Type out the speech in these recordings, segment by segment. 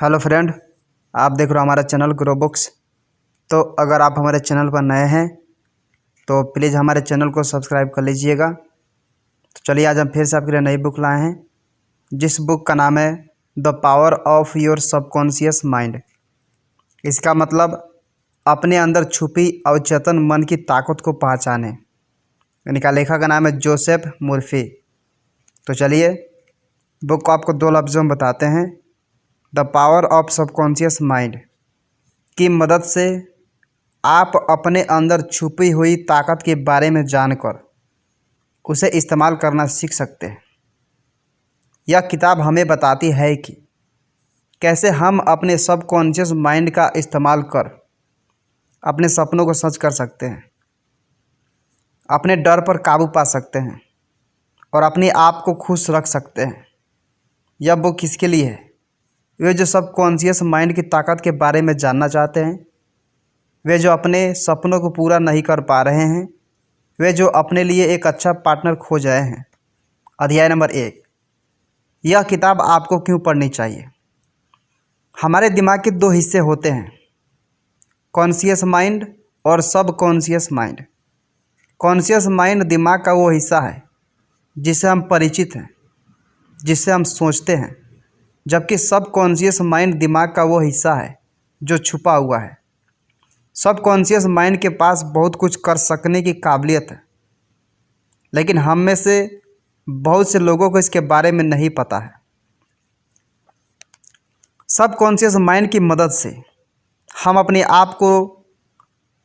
Hello friend, आप देख रहे हो हमारा चैनल ग्रो बुक्स। तो अगर आप हमारे चैनल पर नए हैं तो प्लीज़ हमारे चैनल को सब्सक्राइब कर लीजिएगा। तो चलिए आज हम फिर से आपके लिए नई बुक लाए हैं, जिस बुक का नाम है the power of your subconscious mind. इसका मतलब अपने अंदर छुपी अवचेतन मन की ताकत को पहचाने। इनका लेखक का नाम है जोसेफ मुर्फी। तो चलिए बुक को आपको दो लफ्ज़ों में बताते हैं। The power of subconscious mind की मदद से आप अपने अंदर छुपी हुई ताकत के बारे में जानकर उसे इस्तेमाल करना सीख सकते हैं। यह किताब हमें बताती है कि कैसे हम अपने सबकॉन्शियस माइंड का इस्तेमाल कर अपने सपनों को सच कर सकते हैं, अपने डर पर काबू पा सकते हैं और अपने आप को खुश रख सकते हैं। यह बुक किसके लिए है? वे जो सबकॉन्शियस माइंड की ताकत के बारे में जानना चाहते हैं, वे जो अपने सपनों को पूरा नहीं कर पा रहे हैं, वे जो अपने लिए एक अच्छा पार्टनर खोज रहे हैं। अध्याय नंबर 1। यह किताब आपको क्यों पढ़नी चाहिए? हमारे दिमाग के दो हिस्से होते हैं, कॉन्शियस माइंड और सबकॉन्शियस माइंड। कॉन्शियस माइंड दिमाग का वो हिस्सा है जिससे हम परिचित हैं, जिससे हम सोचते हैं, जबकि सबकॉन्शियस माइंड दिमाग का वो हिस्सा है जो छुपा हुआ है। सबकॉन्शियस माइंड के पास बहुत कुछ कर सकने की काबिलियत है, लेकिन हम में से बहुत से लोगों को इसके बारे में नहीं पता है। सबकॉन्शियस माइंड की मदद से हम अपने आप को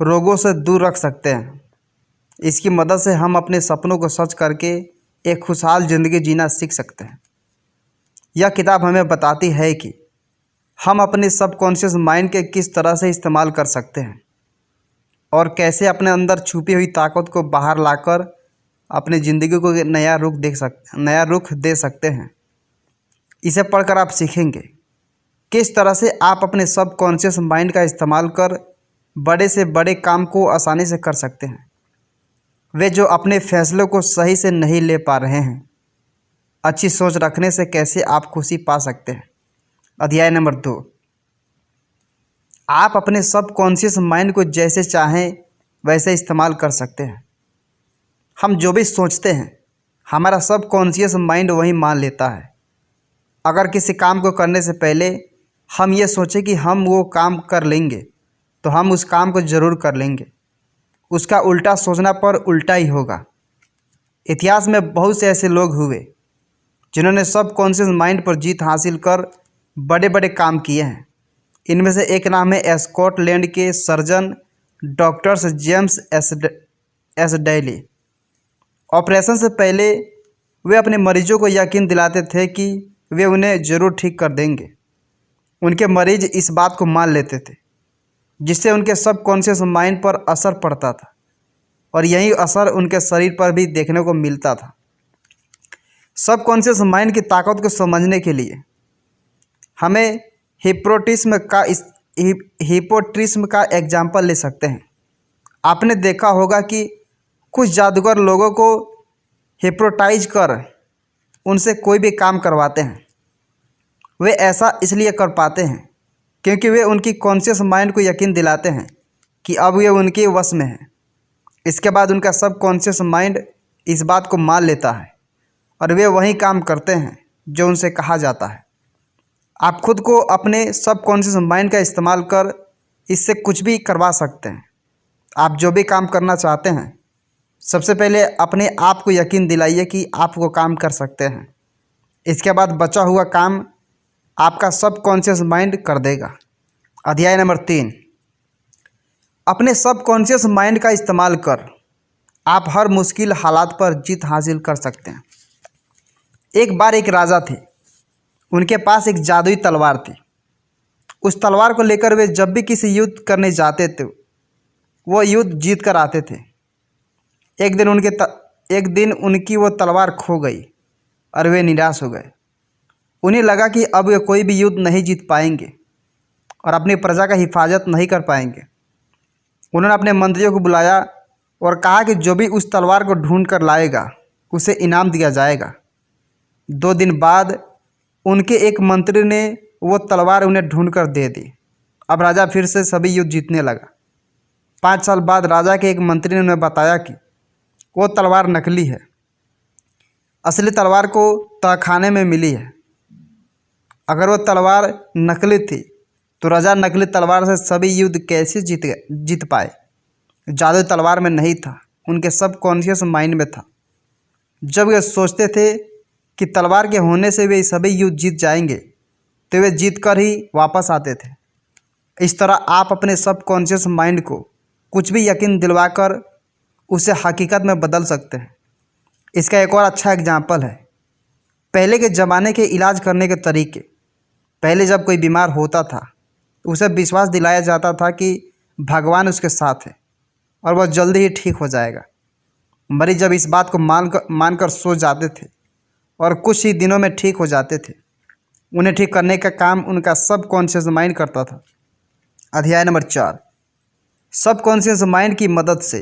रोगों से दूर रख सकते हैं। इसकी मदद से हम अपने सपनों को सच करके एक खुशहाल ज़िंदगी जीना सीख सकते हैं। यह किताब हमें बताती है कि हम अपने सबकॉन्शियस माइंड के किस तरह से इस्तेमाल कर सकते हैं और कैसे अपने अंदर छुपी हुई ताकत को बाहर लाकर अपनी ज़िंदगी को नया रुख दे सकते हैं। इसे पढ़कर आप सीखेंगे किस तरह से आप अपने सबकॉन्शियस माइंड का इस्तेमाल कर बड़े से बड़े काम को आसानी से कर सकते हैं। वे जो अपने फैसलों को सही से नहीं ले पा रहे हैं, अच्छी सोच रखने से कैसे आप खुशी पा सकते हैं। अध्याय नंबर 2। आप अपने सबकॉन्शियस माइंड को जैसे चाहें वैसे इस्तेमाल कर सकते हैं। हम जो भी सोचते हैं, हमारा सबकॉन्शियस माइंड वही मान लेता है। अगर किसी काम को करने से पहले हम ये सोचें कि हम वो काम कर लेंगे, तो हम उस काम को ज़रूर कर लेंगे। उसका उल्टा सोचना पर उल्टा ही होगा। इतिहास में बहुत से ऐसे लोग हुए जिन्होंने सबकॉन्शियस माइंड पर जीत हासिल कर बड़े बड़े काम किए हैं। इनमें से एक नाम है स्कॉटलैंड के surgeon doctor James S daily. Operation से पहले वे अपने मरीजों को यकीन दिलाते थे कि वे उन्हें ज़रूर ठीक कर देंगे। उनके मरीज इस बात को मान लेते थे, जिससे उनके सबकॉन्शियस माइंड पर असर पड़ता था और यही असर उनके शरीर पर भी देखने को मिलता था। सबकॉन्शियस माइंड की ताकत को समझने के लिए हमें हिप्नोटिज्म का एग्जाम्पल ले सकते हैं। आपने देखा होगा कि कुछ जादूगर लोगों को हिप्नोटाइज कर उनसे कोई भी काम करवाते हैं। वे ऐसा इसलिए कर पाते हैं क्योंकि वे उनकी कॉन्शियस माइंड को यकीन दिलाते हैं कि अब वे उनके वश में हैं। इसके बाद उनका सबकॉन्शियस माइंड इस बात को मान लेता है और वे वही काम करते हैं जो उनसे कहा जाता है। आप खुद को अपने सबकॉन्शियस माइंड का इस्तेमाल कर इससे कुछ भी करवा सकते हैं। आप जो भी काम करना चाहते हैं, सबसे पहले अपने आप को यकीन दिलाइए कि आप वो काम कर सकते हैं। इसके बाद बचा हुआ काम आपका सबकॉन्शियस माइंड कर देगा। अध्याय नंबर 3। अपने सबकॉन्शियस माइंड का इस्तेमाल कर आप हर मुश्किल हालात पर जीत हासिल कर सकते हैं। एक बार एक राजा थे। उनके पास एक जादुई तलवार थी। उस तलवार को लेकर वे जब भी किसी युद्ध करने जाते थे, वो युद्ध जीत कर आते थे। एक दिन उनकी वो तलवार खो गई और वे निराश हो गए। उन्हें लगा कि अब वे कोई भी युद्ध नहीं जीत पाएंगे और अपनी प्रजा का हिफाजत नहीं कर पाएंगे। उन्होंने अपने मंत्रियों को बुलाया और कहा कि जो भी उस तलवार को ढूंढ कर लाएगा उसे इनाम दिया जाएगा। 2 दिन बाद उनके एक मंत्री ने वो तलवार उन्हें ढूंढ कर दे दी। अब राजा फिर से सभी युद्ध जीतने लगा। 5 साल बाद राजा के एक मंत्री ने उन्हें बताया कि वो तलवार नकली है, असली तलवार को तहखाने में मिली है। अगर वो तलवार नकली थी तो राजा नकली तलवार से सभी युद्ध कैसे जीत पाए? जादू तलवार में नहीं था, उनके सबकॉन्शियस माइंड में था। जब वे सोचते थे कि तलवार के होने से वे सभी युद्ध जीत जाएंगे तो वे जीत कर ही वापस आते थे। इस तरह आप अपने सबकॉन्शियस माइंड को कुछ भी यकीन दिलवाकर उसे हकीकत में बदल सकते हैं। इसका एक और अच्छा एग्जाम्पल है पहले के ज़माने के इलाज करने के तरीके। पहले जब कोई बीमार होता था उसे विश्वास दिलाया जाता था कि भगवान उसके साथ है और वह जल्दी ही ठीक हो जाएगा। मरीज जब इस बात को मानकर सो जाते थे और कुछ ही दिनों में ठीक हो जाते थे। उन्हें ठीक करने का काम उनका सबकॉन्शियस माइंड करता था। अध्याय नंबर 4, सबकॉन्शियस माइंड की मदद से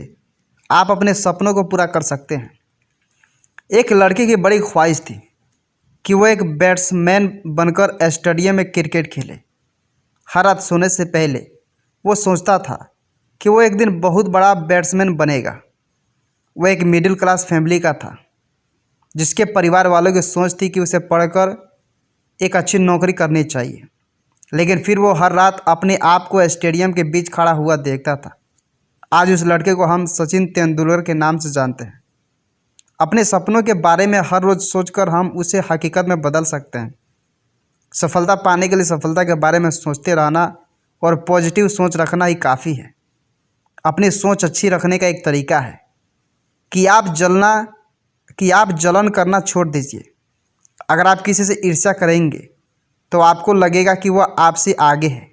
आप अपने सपनों को पूरा कर सकते हैं। एक लड़के की बड़ी ख्वाहिश थी कि वो एक बैट्समैन बनकर स्टेडियम में क्रिकेट खेले। हर रात सोने से पहले वो सोचता था कि वो एक दिन बहुत बड़ा बैट्समैन बनेगा। वो एक मिडिल क्लास फैमिली का था जिसके परिवार वालों की सोच थी कि उसे पढ़कर एक अच्छी नौकरी करनी चाहिए। लेकिन फिर वो हर रात अपने आप को स्टेडियम के बीच खड़ा हुआ देखता था। आज उस लड़के को हम सचिन तेंदुलकर के नाम से जानते हैं। अपने सपनों के बारे में हर रोज़ सोचकर हम उसे हकीकत में बदल सकते हैं। सफलता पाने के लिए सफलता के बारे में सोचते रहना और पॉजिटिव सोच रखना ही काफ़ी है। अपनी सोच अच्छी रखने का एक तरीका है कि आप जलन करना छोड़ दीजिए। अगर आप किसी से ईर्ष्या करेंगे तो आपको लगेगा कि वह आपसे आगे है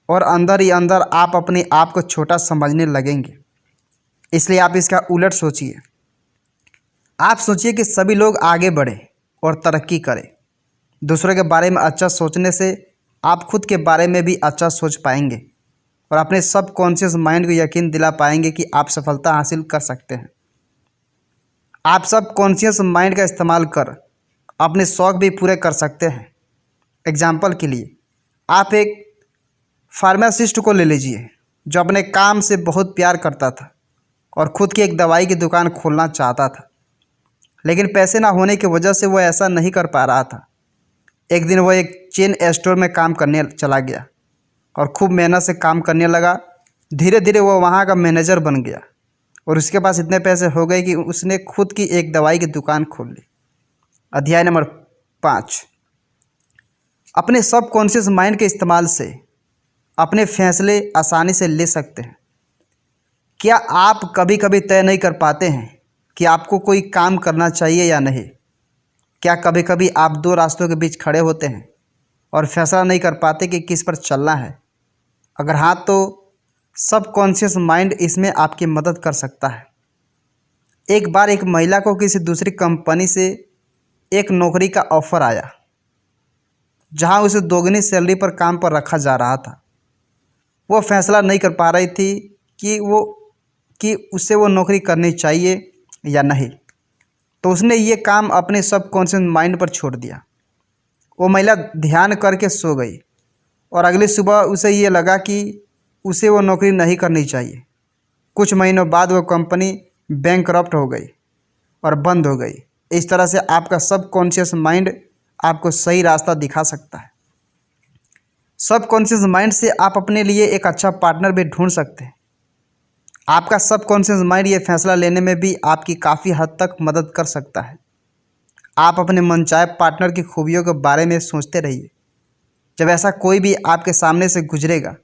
और अंदर ही अंदर आप अपने आप को छोटा समझने लगेंगे। इसलिए आप इसका उलट सोचिए। आप सोचिए कि सभी लोग आगे बढ़ें और तरक्की करें। दूसरों के बारे में अच्छा सोचने से आप खुद के बारे में भी अच्छा सोच पाएंगे और अपने सबकॉन्शियस माइंड को यकीन दिला पाएंगे कि आप सफलता हासिल कर सकते हैं। आप सबकॉन्शियस माइंड का इस्तेमाल कर अपने शौक़ भी पूरे कर सकते हैं। एग्जाम्पल के लिए आप एक फार्मासिस्ट को ले लीजिए जो अपने काम से बहुत प्यार करता था और ख़ुद की एक दवाई की दुकान खोलना चाहता था, लेकिन पैसे ना होने की वजह से वो ऐसा नहीं कर पा रहा था। एक दिन वो एक चेन स्टोर में काम करने चला गया और खूब मेहनत से काम करने लगा। धीरे धीरे वो वहाँ का मैनेजर बन गया और उसके पास इतने पैसे हो गए कि उसने खुद की एक दवाई की दुकान खोल ली। अध्याय नंबर 5, अपने सबकॉन्शियस माइंड के इस्तेमाल से अपने फैसले आसानी से ले सकते हैं। क्या आप कभी कभी तय नहीं कर पाते हैं कि आपको कोई काम करना चाहिए या नहीं? क्या कभी कभी आप 2 रास्तों के बीच खड़े होते हैं और फैसला नहीं कर पाते कि किस पर चलना है? अगर हाँ, तो सबकॉन्शियस माइंड इसमें आपकी मदद कर सकता है। एक बार एक महिला को किसी दूसरी कंपनी से एक नौकरी का ऑफ़र आया जहां उसे दोगुनी सैलरी पर काम पर रखा जा रहा था। वो फैसला नहीं कर पा रही थी कि उसे वो नौकरी करनी चाहिए या नहीं, तो उसने ये काम अपने सबकॉन्शियस माइंड पर छोड़ दिया। वो महिला ध्यान करके सो गई और अगली सुबह उसे ये लगा कि उसे वो नौकरी नहीं करनी चाहिए। कुछ महीनों बाद वो कंपनी बैंकरप्ट हो गई और बंद हो गई। इस तरह से आपका सबकॉन्शियस माइंड आपको सही रास्ता दिखा सकता है। सबकॉन्शियस माइंड से आप अपने लिए एक अच्छा पार्टनर भी ढूंढ सकते हैं। आपका सबकॉन्शियस माइंड ये फैसला लेने में भी आपकी काफ़ी हद तक मदद कर सकता है। आप अपने मनचाहे पार्टनर की खूबियों के बारे में सोचते रहिए। जब ऐसा कोई भी आपके सामने से गुजरेगा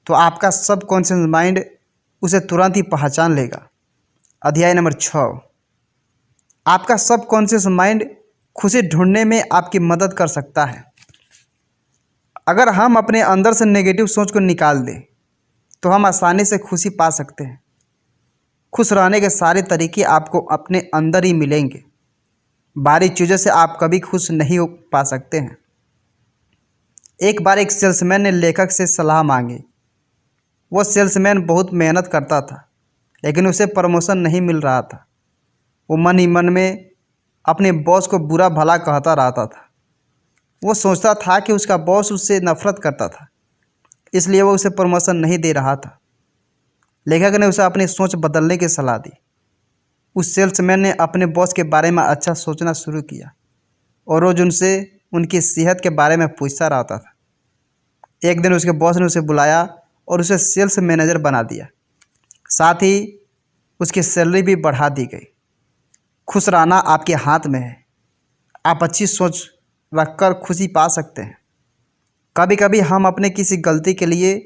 तो आपका सबकॉन्शियस माइंड उसे तुरंत ही पहचान लेगा। अध्याय नंबर 6, आपका सबकॉन्शियस माइंड खुशी ढूंढने में आपकी मदद कर सकता है। अगर हम अपने अंदर से नेगेटिव सोच को निकाल दें तो हम आसानी से खुशी पा सकते हैं। खुश रहने के सारे तरीके आपको अपने अंदर ही मिलेंगे। बाहरी चीज़ों से आप कभी खुश नहीं हो पा सकते हैं। एक बार एक सेल्समैन ने लेखक से सलाह मांगी। वो सेल्समैन बहुत मेहनत करता था लेकिन उसे प्रमोशन नहीं मिल रहा था। वो मन ही मन में अपने बॉस को बुरा भला कहता रहता था। वो सोचता था कि उसका बॉस उससे नफरत करता था, इसलिए वो उसे प्रमोशन नहीं दे रहा था। लेखक ने उसे अपनी सोच बदलने की सलाह दी। उस सेल्समैन ने अपने बॉस के बारे में अच्छा सोचना शुरू किया और रोज उनसे उनकी सेहत के बारे में पूछता रहता था। एक दिन उसके बॉस ने उसे बुलाया और उसे सेल्स मैनेजर बना दिया। साथ ही उसकी सैलरी भी बढ़ा दी गई। खुश रहना आपके हाथ में है। आप अच्छी सोच रखकर खुशी पा सकते हैं। कभी कभी हम अपने किसी गलती के लिए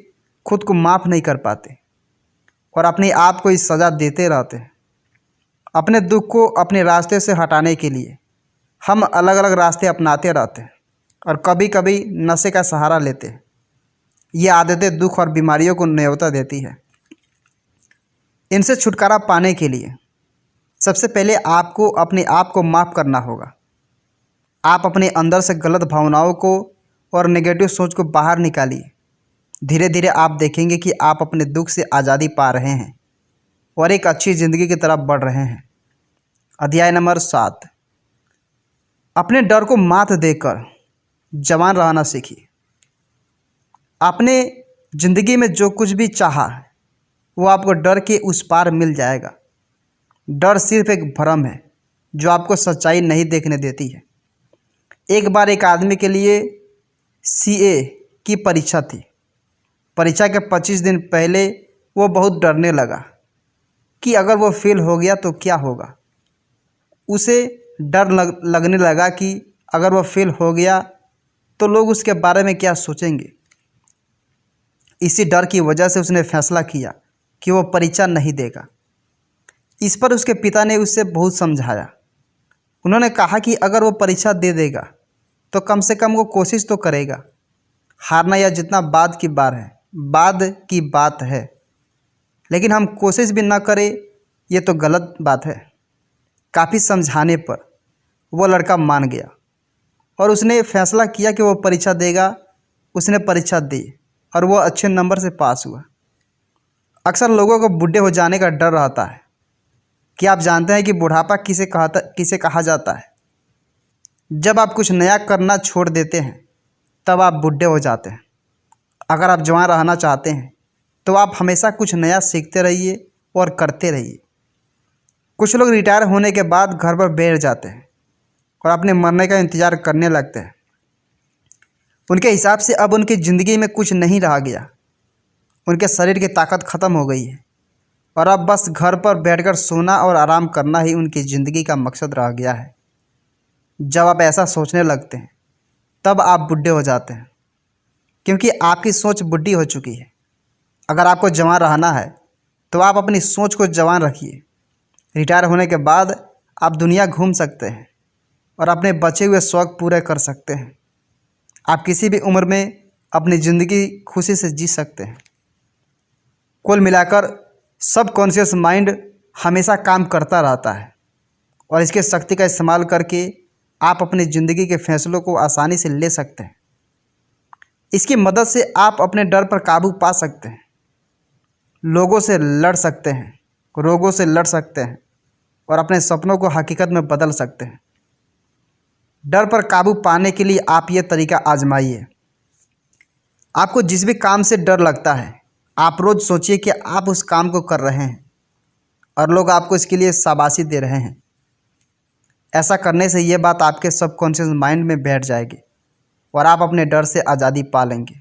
खुद को माफ़ नहीं कर पाते और अपने आप को इस सज़ा देते रहते हैं। अपने दुख को अपने रास्ते से हटाने के लिए हम अलग अलग रास्ते अपनाते रहते हैं और कभी कभी नशे का सहारा लेते हैं। ये आदतें दुख और बीमारियों को न्योता देती है। इनसे छुटकारा पाने के लिए सबसे पहले आपको अपने आप को माफ़ करना होगा। आप अपने अंदर से गलत भावनाओं को और नेगेटिव सोच को बाहर निकालिए। धीरे धीरे आप देखेंगे कि आप अपने दुख से आज़ादी पा रहे हैं और एक अच्छी ज़िंदगी की तरफ बढ़ रहे हैं। अध्याय नंबर 7, अपने डर को मात देकर जवान रहना सीखिए। आपने ज़िंदगी में जो कुछ भी चाहा है वो आपको डर के उस पार मिल जाएगा। डर सिर्फ एक भ्रम है जो आपको सच्चाई नहीं देखने देती है। एक बार एक आदमी के लिए सीए की परीक्षा थी। परीक्षा के 25 दिन पहले वो बहुत डरने लगा कि अगर वो फेल हो गया तो क्या होगा। उसे डर लगने लगा कि अगर वो फेल हो गया तो लोग उसके बारे में क्या सोचेंगे। इसी डर की वजह से उसने फैसला किया कि वो परीक्षा नहीं देगा। इस पर उसके पिता ने उसे बहुत समझाया। उन्होंने कहा कि अगर वो परीक्षा दे देगा तो कम से कम वो कोशिश तो करेगा। हारना या जितना बाद की बात है, लेकिन हम कोशिश भी ना करें ये तो गलत बात है। काफ़ी समझाने पर वो लड़का मान गया और उसने फैसला किया कि वो परीक्षा देगा। उसने परीक्षा दी और वो अच्छे नंबर से पास हुआ। अक्सर लोगों को बूढ़े हो जाने का डर रहता है। क्या आप जानते हैं कि बुढ़ापा किसे कहा जाता है? जब आप कुछ नया करना छोड़ देते हैं तब आप बूढ़े हो जाते हैं। अगर आप जवान रहना चाहते हैं तो आप हमेशा कुछ नया सीखते रहिए और करते रहिए। कुछ लोग रिटायर होने के बाद घर पर बैठ जाते हैं और अपने मरने का इंतज़ार करने लगते हैं। उनके हिसाब से अब उनकी ज़िंदगी में कुछ नहीं रह गया। उनके शरीर की ताकत ख़त्म हो गई है और अब बस घर पर बैठकर सोना और आराम करना ही उनकी ज़िंदगी का मकसद रह गया है। जब आप ऐसा सोचने लगते हैं तब आप बूढ़े हो जाते हैं, क्योंकि आपकी सोच बुढ़ी हो चुकी है। अगर आपको जवान रहना है तो आप अपनी सोच को जवान रखिए। रिटायर होने के बाद आप दुनिया घूम सकते हैं और अपने बचे हुए शौक़ पूरे कर सकते हैं। आप किसी भी उम्र में अपनी ज़िंदगी खुशी से जी सकते हैं। कुल मिलाकर सबकॉन्शियस माइंड हमेशा काम करता रहता है और इसके शक्ति का इस्तेमाल करके आप अपनी ज़िंदगी के फैसलों को आसानी से ले सकते हैं। इसकी मदद से आप अपने डर पर काबू पा सकते हैं, लोगों से लड़ सकते हैं, रोगों से लड़ सकते हैं और अपने सपनों को हकीकत में बदल सकते हैं। डर पर काबू पाने के लिए आप ये तरीका आजमाइए। आपको जिस भी काम से डर लगता है आप रोज़ सोचिए कि आप उस काम को कर रहे हैं और लोग आपको इसके लिए शाबाशी दे रहे हैं। ऐसा करने से ये बात आपके सबकॉन्शियस माइंड में बैठ जाएगी और आप अपने डर से आज़ादी पा लेंगे।